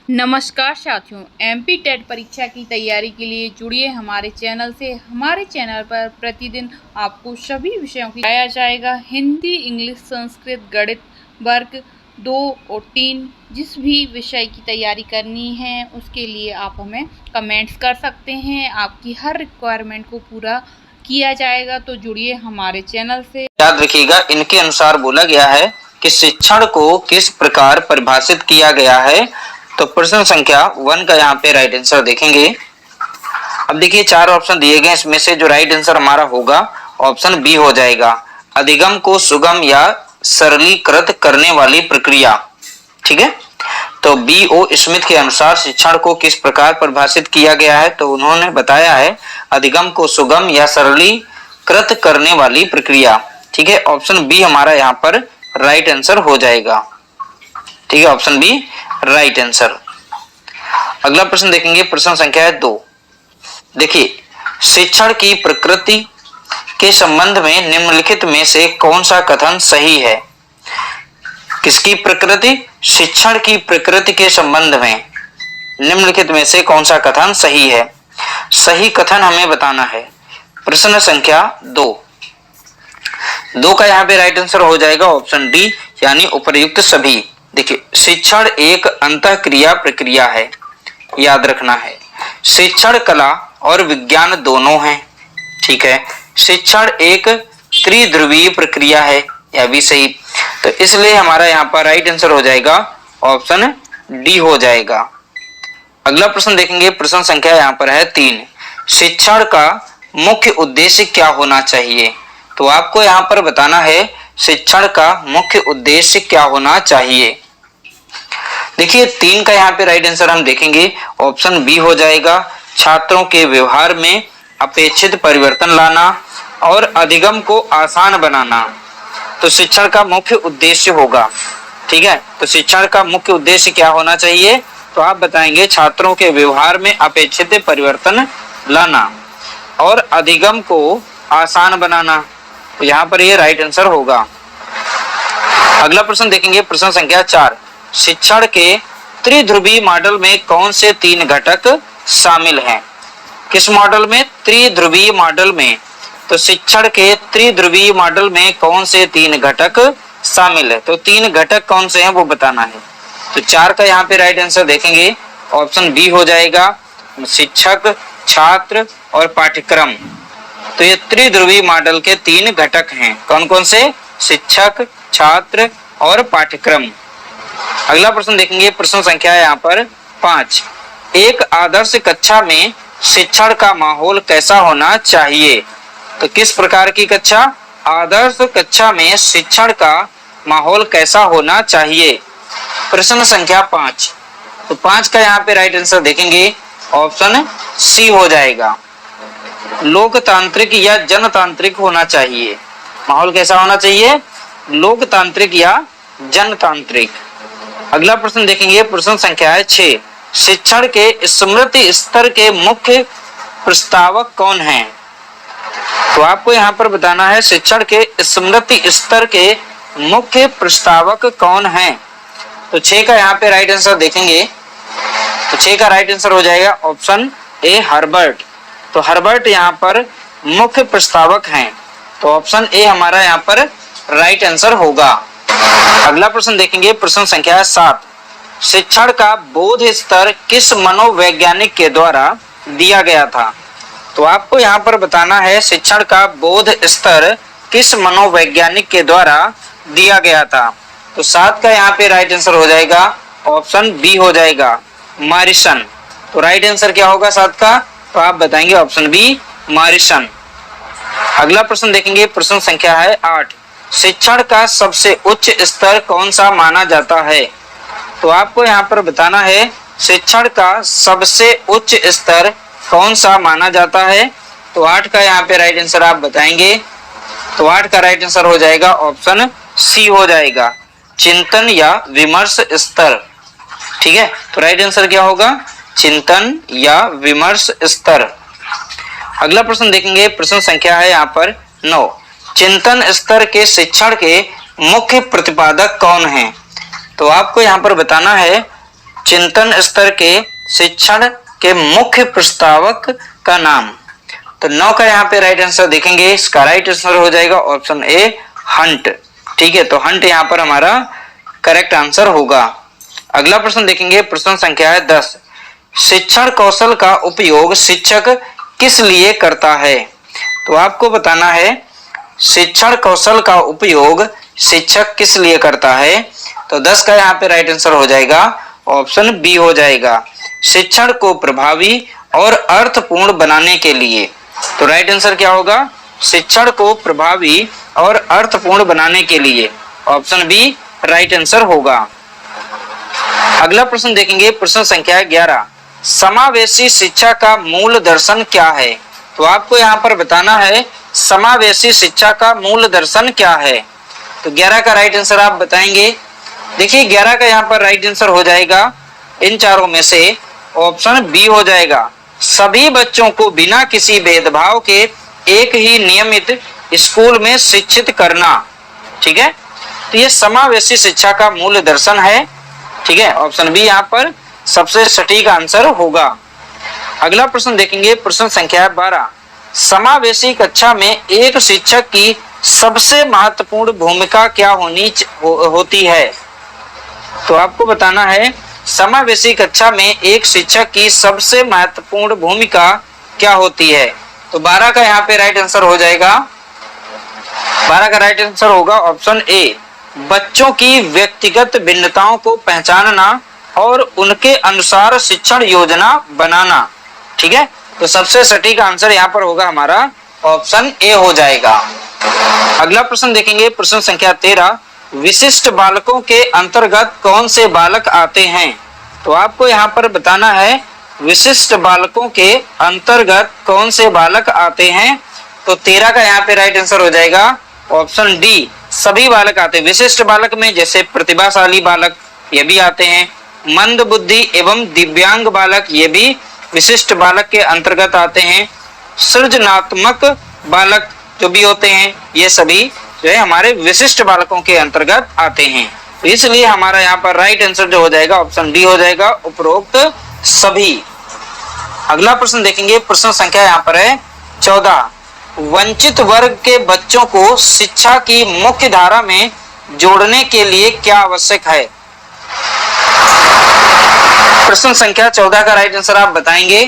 नमस्कार साथियों, MP TET परीक्षा की तैयारी के लिए जुड़िए हमारे चैनल से। हमारे चैनल पर प्रतिदिन आपको सभी विषयों की बताया जाएगा। हिंदी, इंग्लिश, संस्कृत, गणित वर्ग 2 और 3 जिस भी विषय की तैयारी करनी है उसके लिए आप हमें कमेंट्स कर सकते हैं। आपकी हर रिक्वायरमेंट को पूरा किया जाएगा, तो जुड़िए हमारे चैनल से। याद रखिएगा, इनके अनुसार बोला गया है कि शिक्षण को किस प्रकार परिभाषित किया गया है। तो प्रश्न संख्या 1 का यहाँ पे राइट आंसर देखेंगे। अब देखिए 4 ऑप्शन दिए गए, इसमें से जो राइट आंसर हमारा होगा ऑप्शन बी हो जाएगा, अधिगम को सुगम या सरलीकृत करने वाली प्रक्रिया। ठीक है, तो बी ओ स्मिथ के अनुसार शिक्षण को किस प्रकार परिभाषित किया गया है, तो उन्होंने बताया है अधिगम को सुगम या सरलीकृत करने वाली प्रक्रिया। ठीक है, ऑप्शन बी हमारा यहाँ पर राइट आंसर हो जाएगा। ठीक है, ऑप्शन बी राइट आंसर। अगला प्रश्न देखेंगे, प्रश्न संख्या 2। देखिए, शिक्षण की प्रकृति के संबंध में निम्नलिखित में से कौन सा कथन सही है। किसकी प्रकृति? शिक्षण की प्रकृति के संबंध में निम्नलिखित में से कौन सा कथन सही है। सही कथन हमें बताना है। प्रश्न संख्या 2 का यहाँ पे राइट आंसर हो जाएगा ऑप्शन डी, यानी उपर्युक्त सभी। देखिए, शिक्षण एक अंतःक्रिया प्रक्रिया है, याद रखना है। शिक्षण कला और विज्ञान दोनों है। ठीक है, शिक्षण एक त्रिध्रुवीय प्रक्रिया है, यह भी सही। तो इसलिए हमारा यहाँ पर राइट आंसर हो जाएगा ऑप्शन डी हो जाएगा। अगला प्रश्न देखेंगे, प्रश्न संख्या यहाँ पर है 3। शिक्षण का मुख्य उद्देश्य क्या होना चाहिए। तो आपको यहाँ पर बताना है शिक्षण का मुख्य उद्देश्य क्या होना चाहिए। देखिए 3 का यहाँ पे राइट आंसर हम देखेंगे ऑप्शन बी हो जाएगा, छात्रों के व्यवहार में अपेक्षित परिवर्तन लाना और अधिगम को आसान बनाना। तो शिक्षण का मुख्य उद्देश्य होगा। ठीक है, तो शिक्षण का मुख्य उद्देश्य क्या होना चाहिए, तो आप बताएंगे छात्रों के व्यवहार में अपेक्षित परिवर्तन लाना और अधिगम को आसान बनाना। तो यहाँ पर ये राइट आंसर होगा। अगला प्रश्न देखेंगे, प्रश्न संख्या 4। शिक्षण के त्रिध्रुवीय मॉडल में कौन से 3 घटक शामिल हैं। किस मॉडल में? त्रिध्रुवीय मॉडल में। तो शिक्षण के त्रिध्रुवीय मॉडल में कौन से 3 घटक शामिल है। तो 3 घटक कौन से हैं वो बताना है। तो 4 का यहाँ पे राइट आंसर देखेंगे ऑप्शन बी हो जाएगा, शिक्षक, छात्र और पाठ्यक्रम। तो ये त्रिध्रुवीय मॉडल के 3 घटक हैं। कौन कौन से? शिक्षक, छात्र और पाठ्यक्रम। अगला प्रश्न देखेंगे, प्रश्न संख्या यहाँ पर 5। एक आदर्श कक्षा में शिक्षण का माहौल कैसा होना चाहिए। तो किस प्रकार की कक्षा? आदर्श कक्षा में शिक्षण का माहौल कैसा होना चाहिए। प्रश्न संख्या 5। तो 5 का यहाँ पे राइट आंसर देखेंगे ऑप्शन सी हो जाएगा, लोकतांत्रिक या जनतांत्रिक होना चाहिए। माहौल कैसा होना चाहिए? लोकतांत्रिक या जनतांत्रिक। अगला प्रश्न देखेंगे, प्रश्न संख्या है 6। शिक्षण के स्मृति स्तर के मुख्य प्रस्तावक कौन हैं। तो आपको यहाँ पर बताना है शिक्षण के स्मृति स्तर के मुख्य प्रस्तावक कौन हैं। तो 6 का यहाँ पे राइट आंसर देखेंगे, तो 6 का राइट आंसर हो जाएगा ऑप्शन ए, हर्बर्ट। तो हर्बर्ट यहाँ पर मुख्य प्रस्तावक हैं। तो ऑप्शन ए हमारा यहाँ पर राइट आंसर होगा। अगला प्रश्न देखेंगे, प्रश्न संख्या 7। शिक्षण का बोध स्तर किस मनोवैज्ञानिक के द्वारा दिया गया था। तो आपको यहाँ पर बताना है शिक्षण का बोध स्तर किस मनोवैज्ञानिक के द्वारा दिया गया था। तो 7 का यहाँ पे राइट आंसर हो जाएगा ऑप्शन बी हो जाएगा, मॉरिसन। तो राइट आंसर क्या होगा 7 का, तो आप बताएंगे ऑप्शन बी, मॉरिसन। अगला प्रश्न देखेंगे, प्रश्न संख्या है 8। शिक्षण का सबसे उच्च स्तर कौन सा माना जाता है। तो आपको यहाँ पर बताना है शिक्षण का सबसे उच्च स्तर कौन सा माना जाता है। तो 8 का यहाँ पे राइट आंसर आप बताएंगे, तो 8 का राइट आंसर हो जाएगा ऑप्शन सी हो जाएगा, चिंतन या विमर्श स्तर। ठीक है, तो राइट आंसर क्या होगा, चिंतन या विमर्श स्तर। अगला प्रश्न देखेंगे, प्रश्न संख्या है यहाँ पर 9। चिंतन स्तर के शिक्षण के मुख्य प्रतिपादक कौन हैं। तो आपको यहाँ पर बताना है चिंतन स्तर के शिक्षण के मुख्य प्रस्तावक का नाम। तो 9 का यहाँ पे राइट आंसर देखेंगे, इसका राइट आंसर हो जाएगा ऑप्शन ए हंट। ठीक है, तो हंट यहाँ पर हमारा करेक्ट आंसर होगा। अगला प्रश्न देखेंगे, प्रश्न संख्या है 10। शिक्षण कौशल का उपयोग शिक्षक किस लिए करता है? तो आपको बताना है शिक्षण कौशल का उपयोग शिक्षक किस लिए करता है। तो 10 का यहाँ पे राइट आंसर हो जाएगा ऑप्शन बी हो जाएगा, शिक्षण को प्रभावी और अर्थपूर्ण बनाने के लिए। तो राइट आंसर क्या होगा? शिक्षण को प्रभावी और अर्थपूर्ण बनाने के लिए, ऑप्शन बी राइट आंसर होगा। अगला प्रश्न देखेंगे, प्रश्न संख्या 11। समावेशी शिक्षा का मूल दर्शन क्या है? तो आपको यहाँ पर बताना है समावेशी शिक्षा का मूल दर्शन क्या है। तो 11 का राइट आंसर आप बताएंगे। देखिए 11 का यहाँ पर राइट आंसर हो जाएगा इन चारों में से ऑप्शन बी हो जाएगा, सभी बच्चों को बिना किसी भेदभाव के एक ही नियमित स्कूल में शिक्षित करना। ठीक है, तो ये समावेशी शिक्षा का मूल दर्शन है। ठीक है, ऑप्शन बी यहाँ पर सबसे सटीक आंसर होगा। अगला प्रश्न देखेंगे, प्रश्न संख्या 12। समावेशी कक्षा में एक शिक्षक की सबसे महत्वपूर्ण भूमिका क्या होती है? तो आपको बताना है समावेशी कक्षा में एक शिक्षक की सबसे महत्वपूर्ण भूमिका क्या होती है। तो 12 का यहाँ पे राइट आंसर हो जाएगा, 12 का राइट आंसर होगा ऑप्शन ए, बच्चों की व्यक्तिगत भिन्नताओं को पहचानना और उनके अनुसार शिक्षण योजना बनाना। ठीक है, तो सबसे सटीक आंसर यहाँ पर होगा हमारा ऑप्शन ए हो जाएगा। अगला प्रश्न देखेंगे, प्रश्न संख्या 13। विशिष्ट बालकों के अंतर्गत कौन से बालक आते हैं? तो आपको यहाँ पर बताना है विशिष्ट बालकों के अंतर्गत कौन से बालक आते हैं। तो 13 का यहाँ पे राइट आंसर हो जाएगा ऑप्शन डी, सभी बालक आते हैं। विशिष्ट बालक में जैसे प्रतिभाशाली बालक ये भी आते हैं, मंद बुद्धि एवं दिव्यांग बालक ये भी विशिष्ट बालक के अंतर्गत आते हैं, सृजनात्मक बालक जो भी होते हैं ये सभी जो है हमारे विशिष्ट बालकों के अंतर्गत आते हैं। तो इसलिए हमारा यहाँ पर राइट आंसर जो हो जाएगा ऑप्शन डी हो जाएगा, उपरोक्त सभी। अगला प्रश्न देखेंगे, प्रश्न संख्या यहाँ पर है 14। वंचित वर्ग के बच्चों को शिक्षा की मुख्य धारा में जोड़ने के लिए क्या आवश्यक है? प्रश्न संख्या 14 का राइट आंसर आप बताएंगे।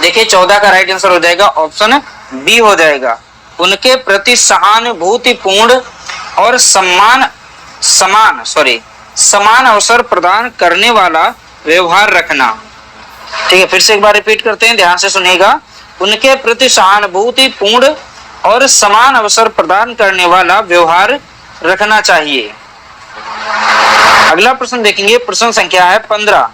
देखिए 14 का राइट आंसर हो जाएगा ऑप्शन बी हो जाएगा, उनके प्रति सहानुभूतिपूर्ण और समान अवसर प्रदान करने वाला व्यवहार रखना। ठीक है, फिर से एक बार रिपीट करते हैं, ध्यान से सुनिएगा। उनके प्रति सहानुभूतिपूर्ण और समान अवसर प्रदान करने वाला व्यवहार रखना चाहिए। अगला प्रश्न देखेंगे, प्रश्न संख्या है 15।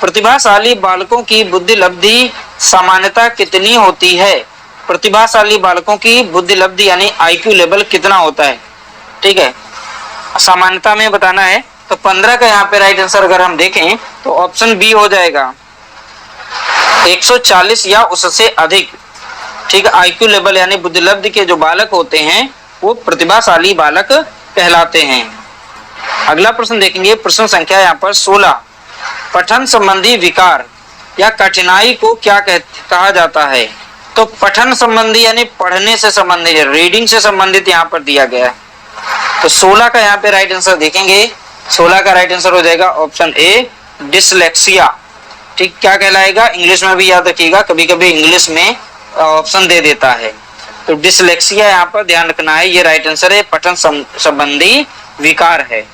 प्रतिभाशाली बालकों की बुद्धि लब्धि सामान्यता कितनी होती है? प्रतिभाशाली बालकों की बुद्धि लब्धि यानी आईक्यू लेवल कितना होता है? ठीक है, सामान्यता में बताना है। तो 15 का यहाँ पे राइट आंसर अगर हम देखें तो ऑप्शन बी हो जाएगा, 140 या उससे अधिक। ठीक है, आईक्यू लेवल यानी बुद्धि लब्धि के जो बालक होते हैं वो प्रतिभाशाली बालक कहलाते हैं। अगला प्रश्न देखेंगे, प्रश्न संख्या यहाँ पर 16। पठन संबंधी विकार या कठिनाई को क्या कहा जाता है? तो पठन संबंधी यानी पढ़ने से संबंधित, रीडिंग से संबंधित यहाँ पर दिया गया है। तो 16 का यहाँ पे राइट आंसर देखेंगे, 16 का राइट आंसर हो जाएगा ऑप्शन ए, डिसलेक्सिया। ठीक, क्या कहलाएगा? इंग्लिश में भी याद रखिएगा, कभी कभी इंग्लिश में ऑप्शन दे देता है। तो डिसलेक्सिया यहाँ पर ध्यान रखना है, ये राइट आंसर है, पठन संबंधी विकार है।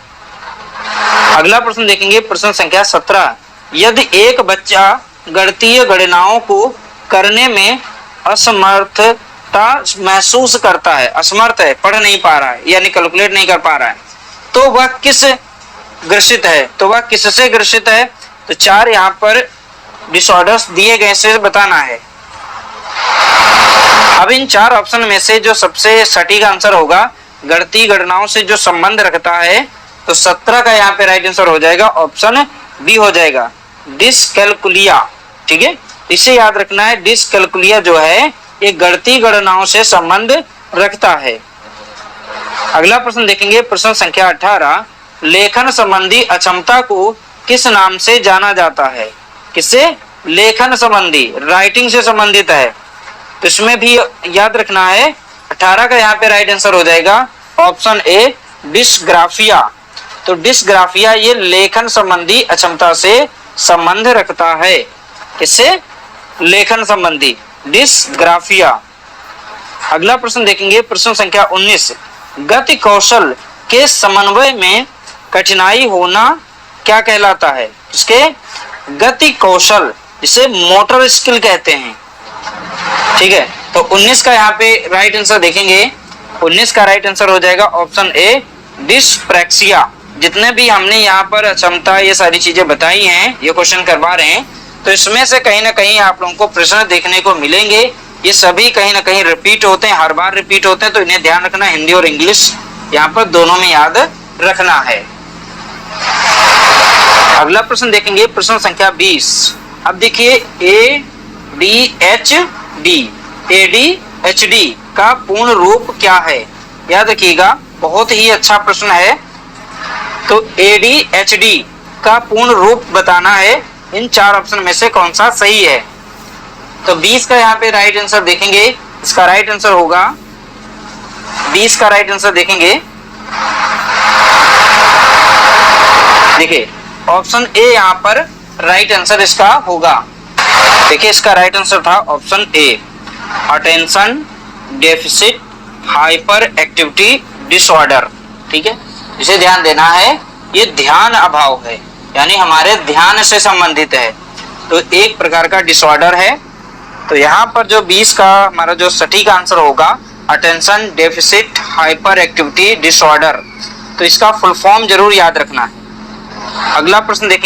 अगला प्रश्न देखेंगे, प्रश्न संख्या 17। यदि एक बच्चा गणितीय गणनाओं को करने में असमर्थता महसूस करता है, असमर्थ है, पढ़ नहीं पा रहा है यानी कैलकुलेट नहीं कर पा रहा है, तो वह किस ग्रसित है? तो वह किससे ग्रसित है? तो 4 यहाँ पर डिसऑर्डर्स दिए गए से बताना है। अब इन 4 ऑप्शन में से जो सबसे सटीक आंसर होगा गणितीय गणनाओं से जो संबंध रखता है, तो 17 का यहाँ पे राइट आंसर हो जाएगा ऑप्शन बी हो जाएगा, डिसकैलकुलिया। ठीक है, इसे याद रखना है, डिसकैलकुलिया जो है ये गणितीय गणनाओं से संबंध रखता है। अगला प्रश्न देखेंगे, प्रश्न संख्या 18। लेखन संबंधी अक्षमता को किस नाम से जाना जाता है? किससे? लेखन संबंधी, राइटिंग से संबंधित है। तो इसमें भी याद रखना है 18 का यहाँ पे राइट आंसर हो जाएगा ऑप्शन ए डिस्ग्राफिया। तो डिस्ग्राफिया ये लेखन संबंधी अक्षमता से संबंध रखता है। किससे? लेखन संबंधी, डिस्ग्राफिया। अगला प्रश्न देखेंगे, प्रश्न संख्या 19। गति कौशल के समन्वय में कठिनाई होना क्या कहलाता है? इसके गति कौशल, जिसे मोटर स्किल कहते हैं। ठीक है, तो 19 का यहाँ पे राइट आंसर देखेंगे, 19 का राइट आंसर हो जाएगा ऑप्शन ए डिस्प्रैक्सिया। जितने भी हमने यहाँ पर अक्षमता ये सारी चीजें बताई हैं, ये क्वेश्चन करवा रहे हैं, तो इसमें से कहीं ना कहीं आप लोगों को प्रश्न देखने को मिलेंगे। ये सभी कहीं ना कहीं रिपीट होते हैं, हर बार रिपीट होते हैं, तो इन्हें ध्यान रखना, हिंदी और इंग्लिश यहाँ पर दोनों में याद रखना है। अगला प्रश्न देखेंगे, प्रश्न संख्या 20। अब देखिए ADHD का पूर्ण रूप क्या है? याद रखिएगा, बहुत ही अच्छा प्रश्न है। तो ADHD का पूर्ण रूप बताना है, इन 4 ऑप्शन में से कौन सा सही है? तो 20 का यहाँ पे राइट आंसर देखेंगे, इसका राइट आंसर होगा 20 का राइट आंसर देखेंगे, देखिए ऑप्शन ए यहाँ पर राइट आंसर इसका होगा। देखिए इसका राइट आंसर था option A attention deficit hyper activity disorder. ठीक है, इसे ध्यान देना है, ये ध्यान अभाव है, यानी हमारे ध्यान से संबंधित है, तो एक प्रकार का डिसऑर्डर है। तो यहाँ पर जो 20 का हमारा जो सटीक आंसर होगा attention deficit hyper activity disorder. तो इसका फुल फॉर्म जरूर याद रखना है। अगला प्रश्न देखें।